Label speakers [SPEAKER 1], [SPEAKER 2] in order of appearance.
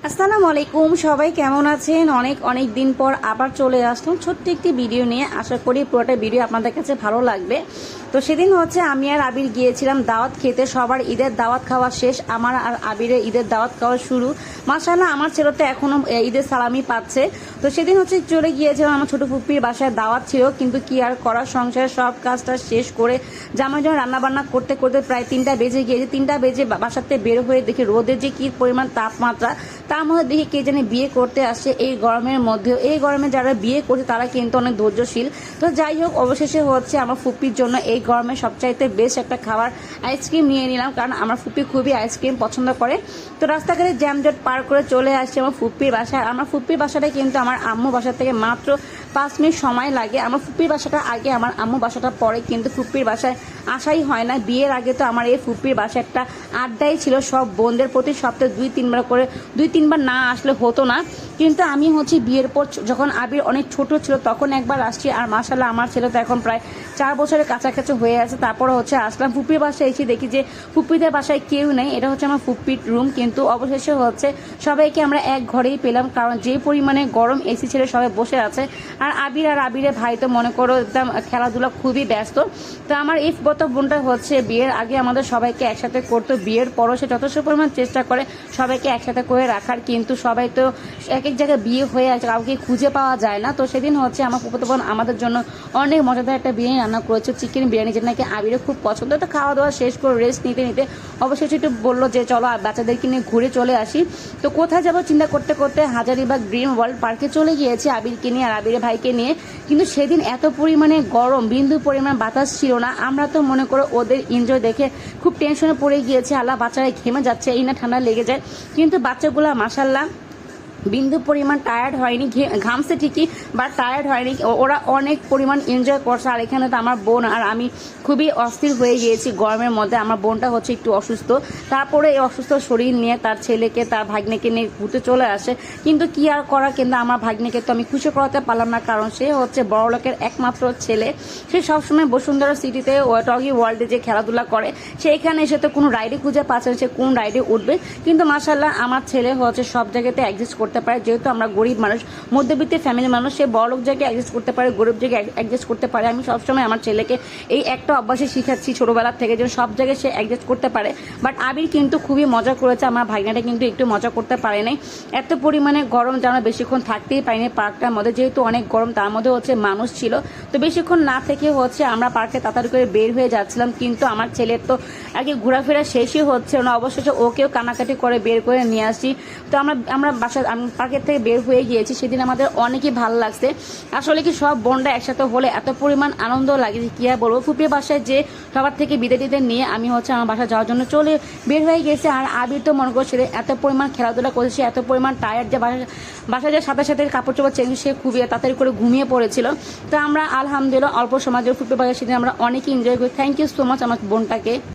[SPEAKER 1] আসসালামু আলাইকুম, সবাই কেমন আছেন? অনেক অনেক দিন পর আবার চলে আসলাম ছোট্ট একটি ভিডিও নিয়ে। আশা করি পুরোটা ভিডিও আপনাদের কাছে ভালো লাগবে। তো সেদিন আমি আর আবির গিয়েছিলাম দাওয়াত খেতে। সবার ঈদের দাওয়াত খাওয়া শেষ, আমার আর আবিরের ঈদের দাওয়াত খাওয়া শুরু। মাশাআল্লাহ, আমার ছেলে তো এখনো ঈদের সালামি পাচ্ছে। তো সেদিন চলে গিয়েছিলাম, আমার ছোট ফুপ্পির বাসায় দাওয়াত ছিল, কিন্তু কি আর করার, সংসারের সব কাজটা শেষ করে জামাই যখন রান্নাবান্না করতে করতে প্রায় 3টা বেজে গিয়েছে। 3টা বেজে বাসাতে বের হয়ে দেখি রোদের যে কি পরিমাণ তাপমাত্রা, তার মধ্যে দেখি কে জানি বিয়ে করতে আসছে এই গরমের মধ্যেও। এই গরমে যারা বিয়ে করছে তারা কিন্তু অনেক ধৈর্যশীল। তো যাই হোক, অবশেষে আমার ফুপ্পির জন্য এই গরমে সবচাইতে বেস্ট একটা খাবার আইসক্রিম নিয়ে নিলাম, কারণ আমার ফুপ্পি খুবই আইসক্রিম পছন্দ করে। তো রাস্তাঘাটে জ্যামজট পার করে চলে আসছে আমার ফুপ্পির বাসায়। আমার ফুপ্পির বাসাটা কিন্তু আমার আম্মু বাসা থেকে মাত্র 5 মিনিট সময় লাগে। আমার ফুপ্পির বাসাটা আগে, আমার আম্মু বাসাটা পরে, কিন্তু ফুপ্পির বাসায় আসাই হয় না। বিয়ের আগে তো আমার এই ফুপ্পির বাসায় একটা আড্ডাই ছিল, সব বোনদের প্রতি সপ্তাহে 2-3বার করে, 2-3বার না আসলে হতো না। কিন্তু আমি বিয়ের পর যখন আবির অনেক ছোট ছিল তখন একবার আসছি। আর মাশাআল্লাহ, আমার ছেলে তো এখন প্রায় 4 বছরের কাছাকাছি হয়ে আছে। তারপরে আসলাম ফুপ্পির বাসায়, এসে দেখি যে ফুপ্পিদের বাসায় কেউ নেই। এটা আমার ফুপ্পির রুম। কিন্তু অবশেষে সবাইকে আমরা এক ঘরেই পেলাম, কারণ যে পরিমাণে গরম, এসি ছেড়ে সবাই বসে আছে। আর আবিরের ভাই তো মনে করো একদম খেলাধুলা খুবই ব্যস্ত। তো আমার এই গত বোনটা বিয়ের আগে আমাদের সবাইকে একসাথে করতো, বিয়ের পরও সে যথেষ্ট পরিমাণ চেষ্টা করে সবাইকে একসাথে করে রাখার, কিন্তু সবাই তো এক এক জায়গায় বিয়ে হয়ে আছে, কাউকে খুঁজে পাওয়া যায় না। তো সেদিন আমার ফুফাতো বোন আমাদের জন্য অনেক মজাদার একটা বিরিয়ানি রান্না করেছে, চিকেন বিরিয়ানি, যেটা নাকি আবিরে খুব পছন্দ। তো খাওয়া দাওয়া শেষ করে রেস্ট নিতে নিতে অবশেষে একটু বললো যে চলো বাচ্চাদেরকে নিয়ে ঘুরে চলে আসি। তো কোথায় যাবো চিন্তা করতে করতে হাজারীবাগ ড্রিম ওয়ার্ল্ড পার্কে চলে গিয়েছি আবিরকে নিয়ে আর আবিরের ভাইকে নিয়ে। কিন্তু সেদিন এত পরিমাণে গরম, বিন্দু পরিমাণ বাতাস ছিল না। আমরা তো মনে করো ওদের এনজয় দেখে খুব টেনশনে পড়ে গিয়েছে, আল্লাহ বাচ্চারা ঘেমে যাচ্ছে, এই না ঠান্ডা লেগে যায়। কিন্তু বাচ্চাগুলা মাশাআল্লাহ বিন্দু পরিমাণ টায়ার্ড হয়নি, ঘামছে ঠিকই, বাট টায়ার্ড হয়নি। ওরা অনেক পরিমাণ এনজয় করছে। আর এখানে তো আমার বোন আর আমি খুবই অস্থির হয়ে গিয়েছি গরমের মধ্যে। আমার বোনটা একটু অসুস্থ, তারপরে এই অসুস্থ শরীর নিয়ে তার ছেলেকে, তার ভাগ্নেকে নিয়ে ঘুরতে চলে আসে। কিন্তু কি আর করা, কিন্তু আমার ভাগ্নেকে তো আমি খুশি করাতে পারলাম না, কারণ সে বড়লোকের একমাত্র ছেলে। সে সবসময় বসুন্ধরা সিটিতে টগি ওয়ার্ল্ডে যে খেলাধুলা করে, সেইখানে এসে তো কোনো রাইডে খুঁজে পাচ্ছে না সে কোন রাইডে উঠবে। কিন্তু মাশাআল্লাহ, আমার ছেলে পারে অ্যাডজাস্ট করতে পারে। যেহেতু আমরা গরিব মানুষ, মধ্যবিত্ত ফ্যামিলি মানুষ, সে বড়লোক জায়গায় অ্যাডজাস্ট করতে পারে, গরিব জায়গায় অ্যাডজাস্ট করতে পারে। আমি সবসময় আমার ছেলেকে এই একটা অভ্যাসে শিখাচ্ছি ছোটবেলা থেকে, যেন সব জায়গায় সে অ্যাডজাস্ট করতে পারে। বাট আবির কিন্তু খুবই মজা করেছে, আমার ভাগ্নাটা কিন্তু একটু মজা করতে পারে নাই। এত পরিমাণে গরম যেন বেশিক্ষণ থাকতেই পারিনি পার্কটার মধ্যে, যেহেতু অনেক গরম, তার মধ্যে মানুষ ছিল। তো বেশিক্ষণ না থেকে আমরা পার্কে তাড়াতাড়ি করে বের হয়ে যাচ্ছিলাম। কিন্তু আমার ছেলের তো আগে ঘোরাফেরা শেষই হচ্ছে না, অবশেষে ওকেও কানাকাটি করে বের করে নিয়ে আসি। তো আমরা পার্কের থেকে বের হয়ে গিয়েছি। সেদিন আমাদের অনেকই ভালো লাগছে। আসলে কি সব বোনরা একসাথে হলে এত পরিমাণ আনন্দ লাগে যে কি আর বলবো। ফুপির বাসায় যে সবার থেকে বিদায় নিয়ে আমি আমার বাসায় যাওয়ার জন্য বের হয়ে গেছে। আর আবির তো মনে করছে এত পরিমাণ খেলাধুলা করেছে, এত পরিমাণ টায়ার্ড যে বাসায় যে সাথে সাথে কাপড় চোপড় চেঞ্জ, সে খুবই তাড়াতাড়ি করে ঘুমিয়ে পড়েছিল। তো আমরা আলহামদুলিল্লাহ অল্প সময় ফুপির বাসায় সেদিন আমরা অনেকই এনজয় করি। থ্যাংক ইউ সো মাচ আমার বোনটাকে।